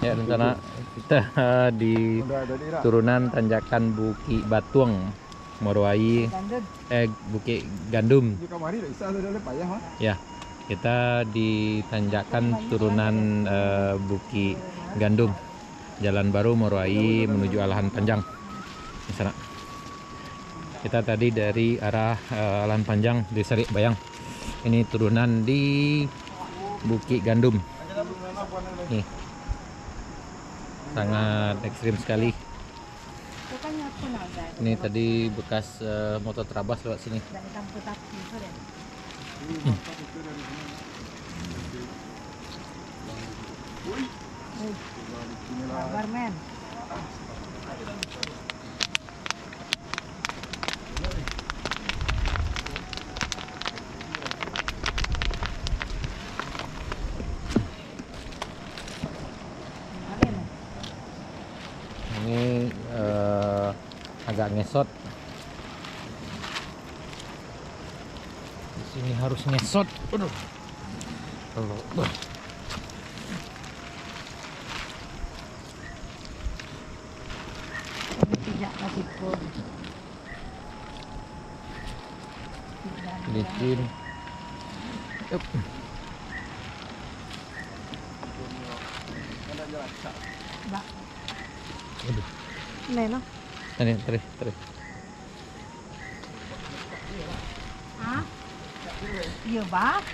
Ya, rencana kita di turunan tanjakan Bukit Batuang, Morowai, Bukit Gandum. Ya, kita di tanjakan turunan Bukit Gandum, Jalan Baru Morowai menuju Alahan Panjang. Di sana. Kita tadi dari arah Alahan Panjang di Serik Bayang. Ini turunan di Bukit Gandum. Nih, sangat ekstrim sekali. Ini tadi bekas motor terabas lewat sini. Ini agak ngesot. Di sini harus ngesot. Aduh. Licin. Yup. Aduh. Này nó. Ini terus. Hah? Iya, Pak.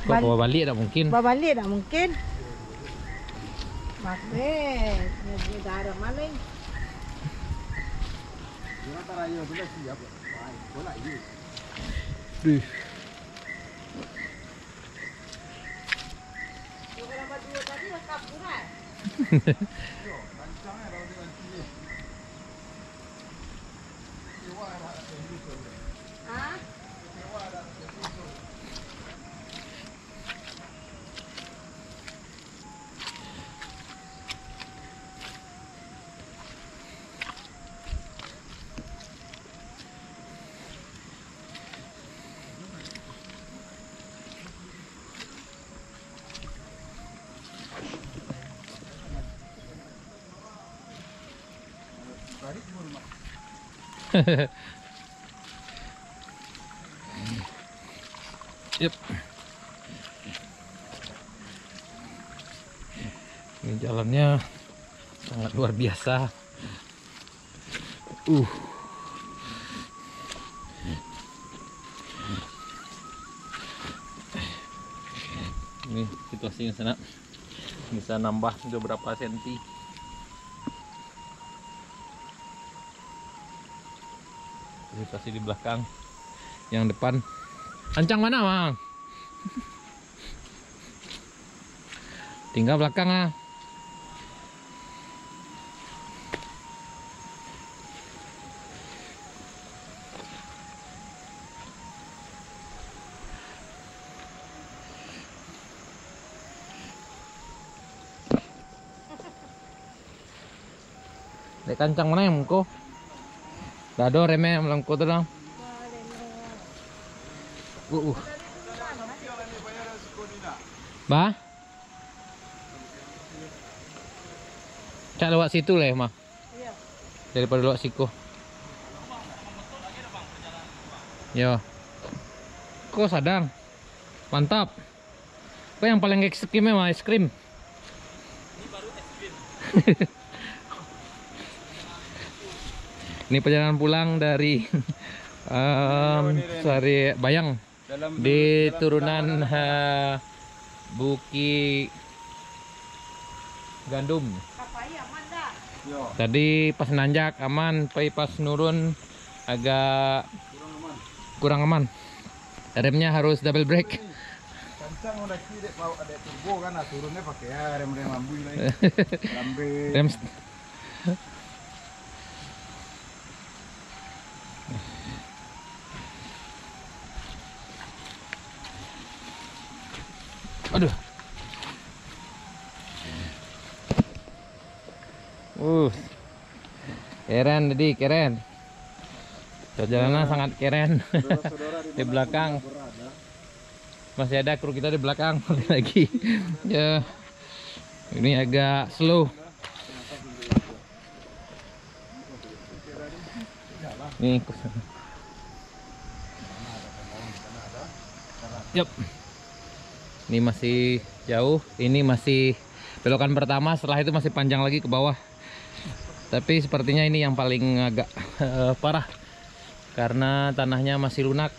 Kok bawa balik tak mungkin? Bawa balik tak mungkin. Makanya, ini darah maling. Duh. Yep. Ini jalannya sangat luar biasa. Ini situasinya sana bisa nambah beberapa senti. Situasi di belakang, yang depan. Ancang mana, Mang? Tinggal belakang ah. Dek kancang mana yang mengko? Dado remeh melengko tu dong. Bah? Cak lewat situ lah mah. Iya. Daripada lewat siku. Yo. Kok sadang? Mantap. Kok yang paling ekstrim mah es krim? Ini baru es krim. Ini perjalanan pulang dari Serik Bayang di turunan Bukit Gandum. Tadi pas nanjak aman, pas nurun agak kurang aman. Remnya harus double brake. Kencang udah kiri bawa ada turbo kan, turunnya pakai rem lambu ini. Rem. Aduh. Keren tadi, keren. Perjalanan sangat keren. Di belakang masih ada kru kita di belakang lagi. Ya. Ini agak slow. Nih. Yup. Ini masih jauh. Ini masih belokan pertama. Setelah itu masih panjang lagi ke bawah. Tapi sepertinya ini yang paling agak parah karena tanahnya masih lunak.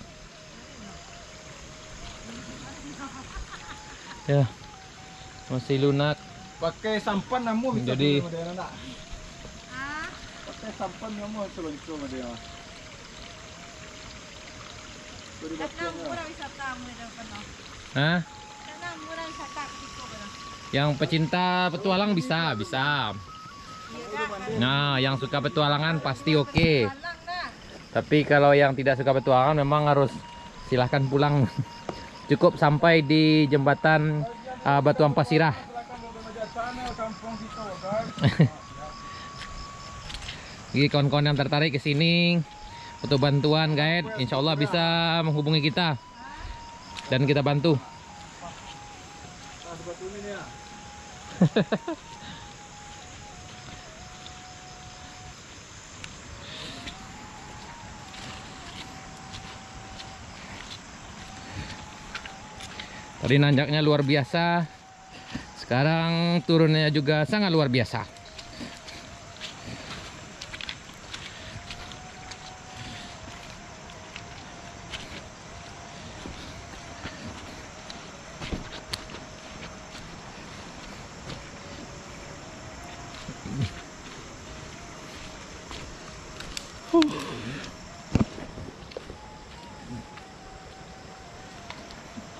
Ya, masih lunak. Pakai sampan namu bisa Jadi- dulu dia nak. Pakai sampan namu selonco dia. Beri baksonya. Hah? Yang pecinta petualang bisa. Nah, yang suka petualangan pasti oke. Tapi kalau yang tidak suka petualangan memang harus silahkan pulang. Cukup sampai di jembatan Batu Ampasirah. Kampung kita, guys. Jadi kawan-kawan yang tertarik ke sini untuk bantuan guide, insya Allah bisa menghubungi kita dan kita bantu. Tadi nanjaknya luar biasa. Sekarang turunnya juga sangat luar biasa.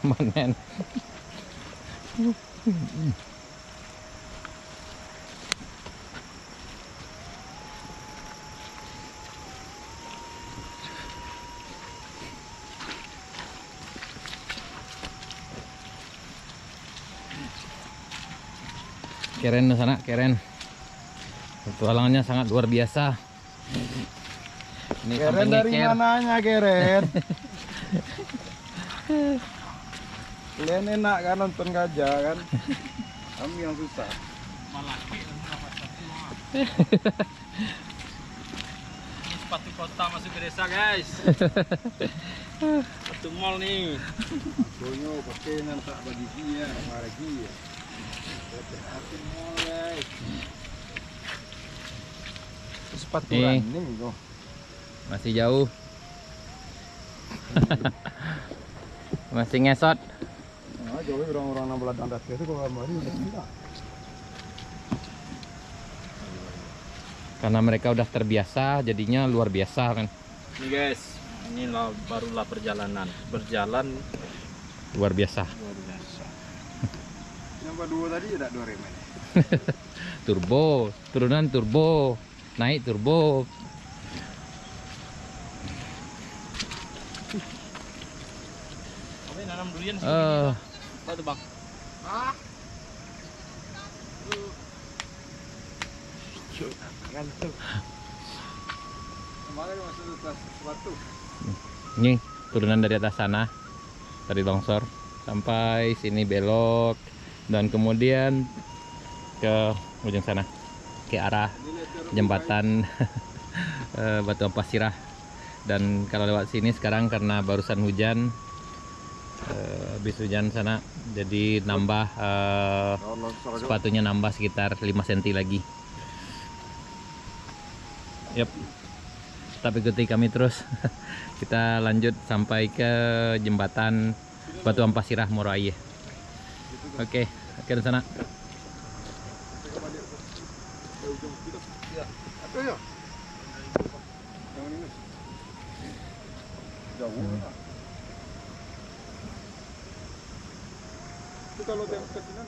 Manen. Keren di sana, keren. Petualangannya sangat luar biasa. Ini Keren sampai dari ngeker. mananya keren? Kalian enak kan nonton gajah kan? Kami yang susah. Ini sepatu kota masuk ke desa guys. Sepatu mall nih. Sonyo pakai nanti bagi dia, lagi ya. Sepatu mall guys. Sepatu Nih. running kok. Masih jauh. Masih ngesot. Nah, jauh orang-orang yang beladang das itu kalau kemarin udah tidak. Karena mereka udah terbiasa, jadinya luar biasa kan. Nih guys, inilah barulah perjalanan. Berjalan Luar biasa. luar biasa. Yang kedua tadi tidak dua remen. Turbo, turunan turbo, naik turbo. Oke, nanam durian sih. Eh, Apa tuh bang? Ngantuk. Kemarin masuk kelas sepatu. ini turunan dari atas sana, dari longsor sampai sini belok dan kemudian ke ujung sana ke arah jembatan Batu Ampasirah. Dan kalau lewat sini sekarang karena barusan hujan, habis hujan sana, jadi nambah sepatunya nambah sekitar 5 cm lagi. Yap. Tapi ikuti kami terus. Kita lanjut sampai ke jembatan Batu Ampasirah Moroaie. Oke, ke sana. Apa ya? Yang ini. Jauh. Itu kalau yang ke sini